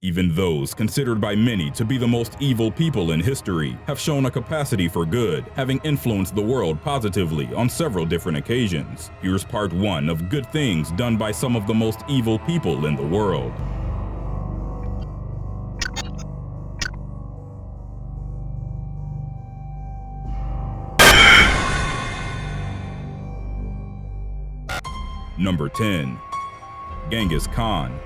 Even those considered by many to be the most evil people in history have shown a capacity for good, having influenced the world positively on several different occasions. Here's part 1 of good things done by some of the most evil people in the world. Number 10. Genghis Khan.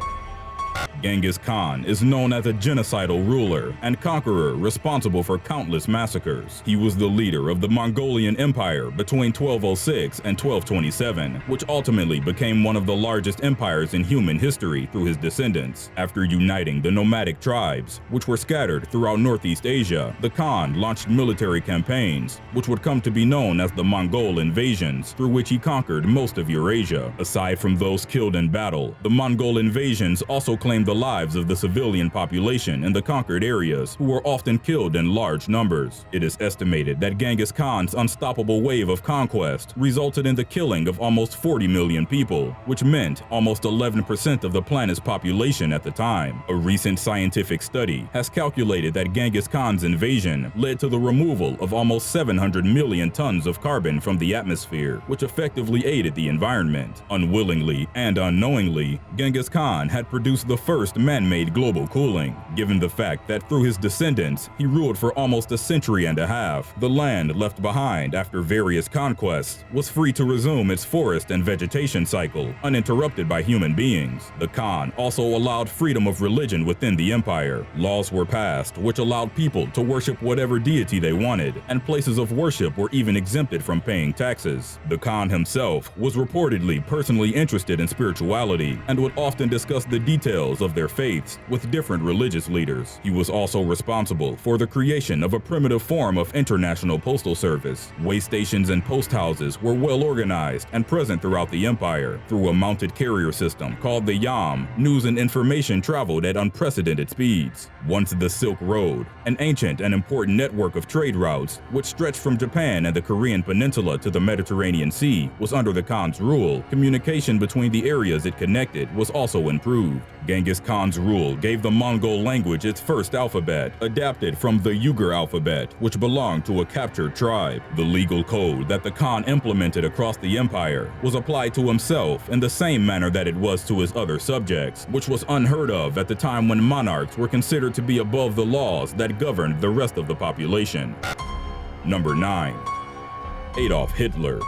Genghis Khan is known as a genocidal ruler and conqueror responsible for countless massacres. He was the leader of the Mongolian Empire between 1206 and 1227, which ultimately became one of the largest empires in human history through his descendants. After uniting the nomadic tribes, which were scattered throughout Northeast Asia, the Khan launched military campaigns, which would come to be known as the Mongol Invasions, through which he conquered most of Eurasia. Aside from those killed in battle, the Mongol Invasions also claimed the lives of the civilian population in the conquered areas, who were often killed in large numbers. It is estimated that Genghis Khan's unstoppable wave of conquest resulted in the killing of almost 40 million people, which meant almost 11% of the planet's population at the time. A recent scientific study has calculated that Genghis Khan's invasion led to the removal of almost 700 million tons of carbon from the atmosphere, which effectively aided the environment. Unwillingly and unknowingly, Genghis Khan had produced the first man-made global cooling, given the fact that through his descendants, he ruled for almost a century and a half. The land left behind after various conquests was free to resume its forest and vegetation cycle, uninterrupted by human beings. The Khan also allowed freedom of religion within the empire. Laws were passed which allowed people to worship whatever deity they wanted, and places of worship were even exempted from paying taxes. The Khan himself was reportedly personally interested in spirituality and would often discuss the details of their faiths with different religious leaders. He was also responsible for the creation of a primitive form of international postal service. Way stations and post houses were well organized and present throughout the empire. Through a mounted carrier system called the Yam, news and information traveled at unprecedented speeds. Once the Silk Road, an ancient and important network of trade routes which stretched from Japan and the Korean Peninsula to the Mediterranean Sea, was under the Khan's rule, communication between the areas it connected was also improved. Genghis Khan's rule gave the Mongol language its first alphabet, adapted from the Uyghur alphabet, which belonged to a captured tribe. The legal code that the Khan implemented across the empire was applied to himself in the same manner that it was to his other subjects, which was unheard of at the time when monarchs were considered to be above the laws that governed the rest of the population. Number 9. Adolf Hitler.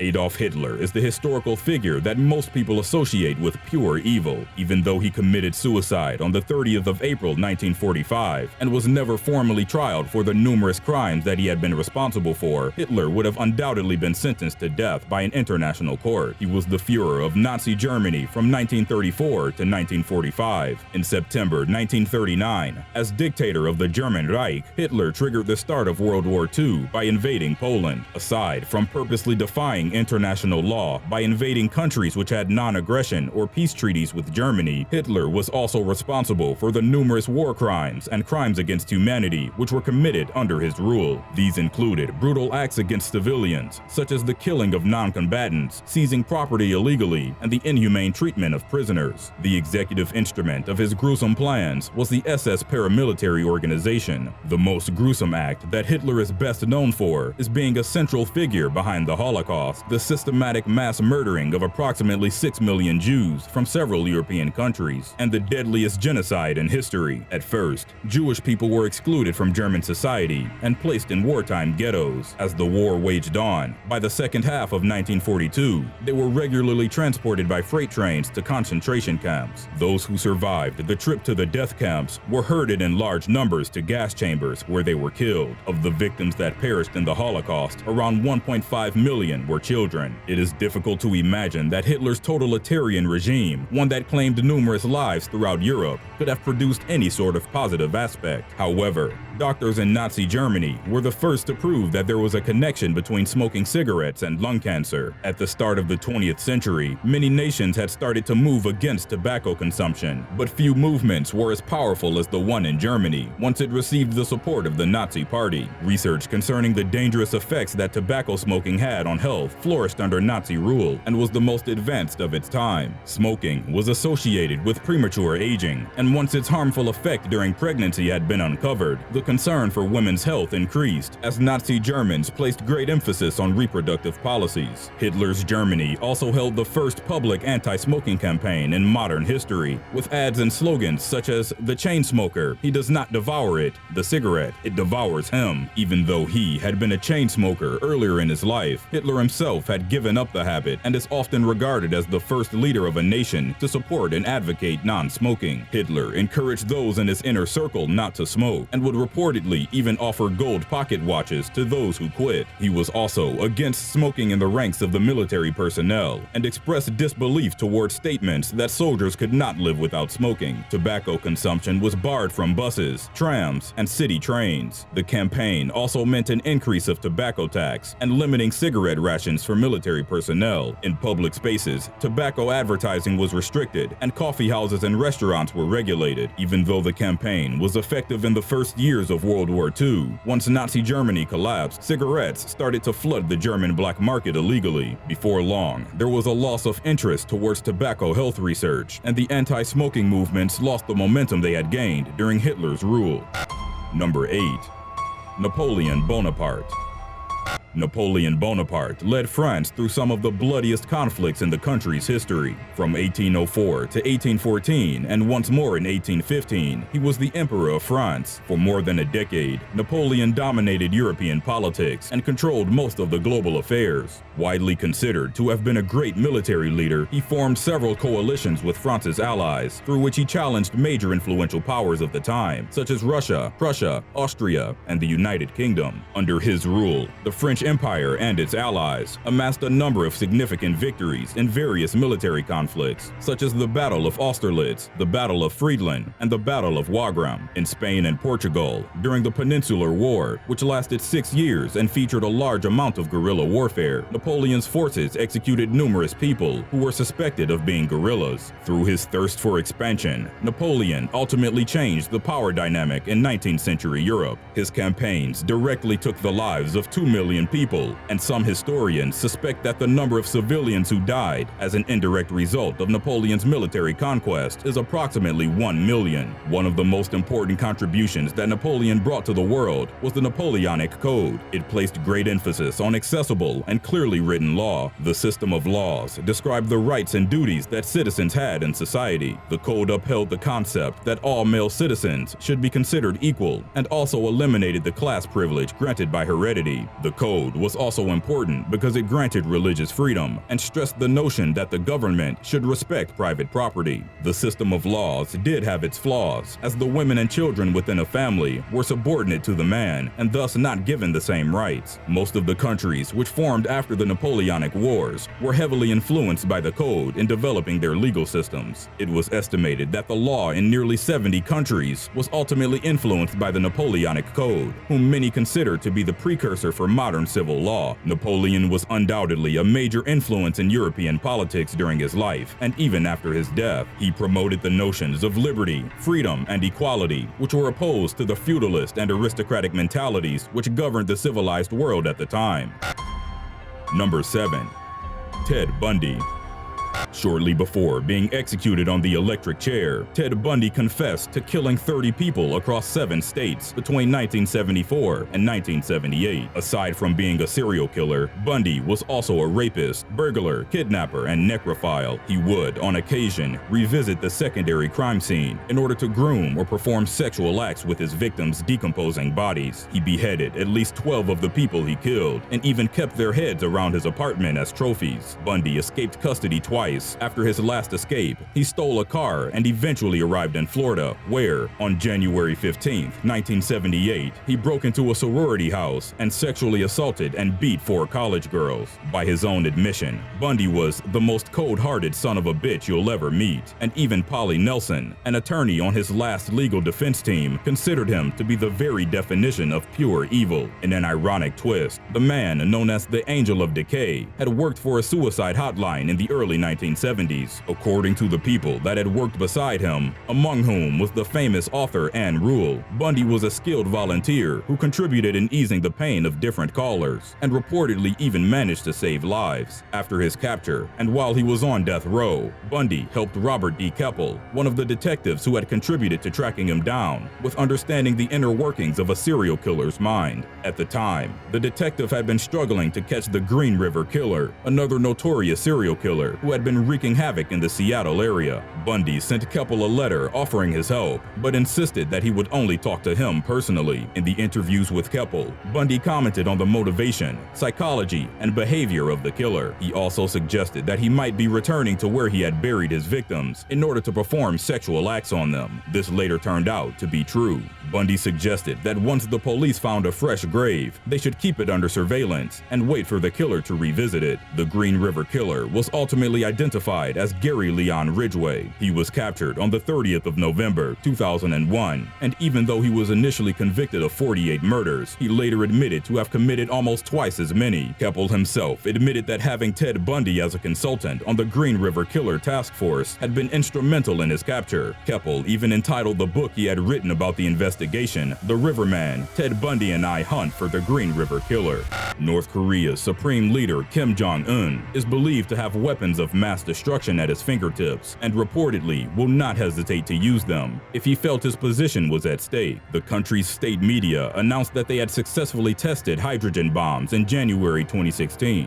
Adolf Hitler is the historical figure that most people associate with pure evil. Even though he committed suicide on the 30th of April 1945 and was never formally tried for the numerous crimes that he had been responsible for, Hitler would have undoubtedly been sentenced to death by an international court. He was the Führer of Nazi Germany from 1934 to 1945. In September 1939, as dictator of the German Reich, Hitler triggered the start of World War II by invading Poland. Aside from purposely defying international law by invading countries which had non-aggression or peace treaties with Germany, Hitler was also responsible for the numerous war crimes and crimes against humanity which were committed under his rule. These included brutal acts against civilians, such as the killing of non-combatants, seizing property illegally, and the inhumane treatment of prisoners. The executive instrument of his gruesome plans was the SS paramilitary organization. The most gruesome act that Hitler is best known for is being a central figure behind the Holocaust, the systematic mass murdering of approximately 6 million Jews from several European countries, and the deadliest genocide in history. At first, Jewish people were excluded from German society and placed in wartime ghettos. As the war waged on, by the second half of 1942, they were regularly transported by freight trains to concentration camps. Those who survived the trip to the death camps were herded in large numbers to gas chambers where they were killed. Of the victims that perished in the Holocaust, around 1.5 million were children. It is difficult to imagine that Hitler's totalitarian regime, one that claimed numerous lives throughout Europe, could have produced any sort of positive aspect. However, Doctors in Nazi Germany were the first to prove that there was a connection between smoking cigarettes and lung cancer. At the start of the 20th century, many nations had started to move against tobacco consumption, but few movements were as powerful as the one in Germany once it received the support of the Nazi Party. Research concerning the dangerous effects that tobacco smoking had on health flourished under Nazi rule and was the most advanced of its time. Smoking was associated with premature aging, and once its harmful effect during pregnancy had been uncovered, the concern for women's health increased as Nazi Germans placed great emphasis on reproductive policies. Hitler's Germany also held the first public anti-smoking campaign in modern history, with ads and slogans such as "The chain smoker, he does not devour it. The cigarette, it devours him." Even though he had been a chain smoker earlier in his life, Hitler himself had given up the habit and is often regarded as the first leader of a nation to support and advocate non-smoking. Hitler encouraged those in his inner circle not to smoke and would reportedly even offer gold pocket watches to those who quit. He was also against smoking in the ranks of the military personnel and expressed disbelief toward statements that soldiers could not live without smoking. Tobacco consumption was barred from buses, trams, and city trains. The campaign also meant an increase of tobacco tax and limiting cigarette rations for military personnel. In public spaces, tobacco advertising was restricted and coffee houses and restaurants were regulated. Even though the campaign was effective in the first years of World War II, once Nazi Germany collapsed, cigarettes started to flood the German black market illegally. Before long, there was a loss of interest towards tobacco health research, and the anti-smoking movements lost the momentum they had gained during Hitler's rule. Number 8. Napoleon Bonaparte. Napoleon Bonaparte led France through some of the bloodiest conflicts in the country's history. From 1804 to 1814 and once more in 1815, he was the Emperor of France. For more than a decade, Napoleon dominated European politics and controlled most of the global affairs. Widely considered to have been a great military leader, he formed several coalitions with France's allies, through which he challenged major influential powers of the time, such as Russia, Prussia, Austria, and the United Kingdom. Under his rule, the French Empire and its allies amassed a number of significant victories in various military conflicts, such as the Battle of Austerlitz, the Battle of Friedland, and the Battle of Wagram. In Spain and Portugal, during the Peninsular War, which lasted 6 years and featured a large amount of guerrilla warfare, Napoleon's forces executed numerous people who were suspected of being guerrillas. Through his thirst for expansion, Napoleon ultimately changed the power dynamic in 19th century Europe. His campaigns directly took the lives of 2 million people, and some historians suspect that the number of civilians who died as an indirect result of Napoleon's military conquest is approximately 1 million. One of the most important contributions that Napoleon brought to the world was the Napoleonic Code. It placed great emphasis on accessible and clearly written law. The system of laws described the rights and duties that citizens had in society. The code upheld the concept that all male citizens should be considered equal and also eliminated the class privilege granted by heredity. The code was also important because it granted religious freedom and stressed the notion that the government should respect private property. The system of laws did have its flaws, as the women and children within a family were subordinate to the man and thus not given the same rights. Most of the countries which formed after the Napoleonic Wars were heavily influenced by the code in developing their legal systems. It was estimated that the law in nearly 70 countries was ultimately influenced by the Napoleonic Code, whom many consider to be the precursor for modern civil law. Napoleon was undoubtedly a major influence in European politics during his life, and even after his death. He promoted the notions of liberty, freedom, and equality, which were opposed to the feudalist and aristocratic mentalities which governed the civilized world at the time. Number 7. Ted Bundy. Shortly before being executed on the electric chair, Ted Bundy confessed to killing 30 people across 7 states between 1974 and 1978. Aside from being a serial killer, Bundy was also a rapist, burglar, kidnapper, and necrophile. He would, on occasion, revisit the secondary crime scene in order to groom or perform sexual acts with his victims' decomposing bodies. He beheaded at least 12 of the people he killed and even kept their heads around his apartment as trophies. Bundy escaped custody twice months after his last escape, he stole a car and eventually arrived in Florida, where, on January 15, 1978, he broke into a sorority house and sexually assaulted and beat 4 college girls. By his own admission, Bundy was the most cold-hearted son of a bitch you'll ever meet, and even Polly Nelson, an attorney on his last legal defense team, considered him to be the very definition of pure evil. In an ironic twist, the man known as the Angel of Decay had worked for a suicide hotline in the early 1970s, according to the people that had worked beside him, among whom was the famous author Anne Rule. Bundy was a skilled volunteer who contributed in easing the pain of different callers, and reportedly even managed to save lives. After his capture, and while he was on death row, Bundy helped Robert D. Keppel, one of the detectives who had contributed to tracking him down, with understanding the inner workings of a serial killer's mind. At the time, the detective had been struggling to catch the Green River Killer, another notorious serial killer who had been wreaking havoc in the Seattle area. Bundy sent Keppel a letter offering his help, but insisted that he would only talk to him personally. In the interviews with Keppel, Bundy commented on the motivation, psychology, and behavior of the killer. He also suggested that he might be returning to where he had buried his victims in order to perform sexual acts on them. This later turned out to be true. Bundy suggested that once the police found a fresh grave, they should keep it under surveillance and wait for the killer to revisit it. The Green River Killer was ultimately identified as Gary Leon Ridgway. He was captured on the 30th of November, 2001, and even though he was initially convicted of 48 murders, he later admitted to have committed almost twice as many. Keppel himself admitted that having Ted Bundy as a consultant on the Green River Killer Task Force had been instrumental in his capture. Keppel even entitled the book he had written about the investigation, The Riverman, Ted Bundy and I Hunt for the Green River Killer. North Korea's supreme leader Kim Jong-un is believed to have weapons of mass destruction at his fingertips and reportedly will not hesitate to use them if he felt his position was at stake. The country's state media announced that they had successfully tested hydrogen bombs in January 2016.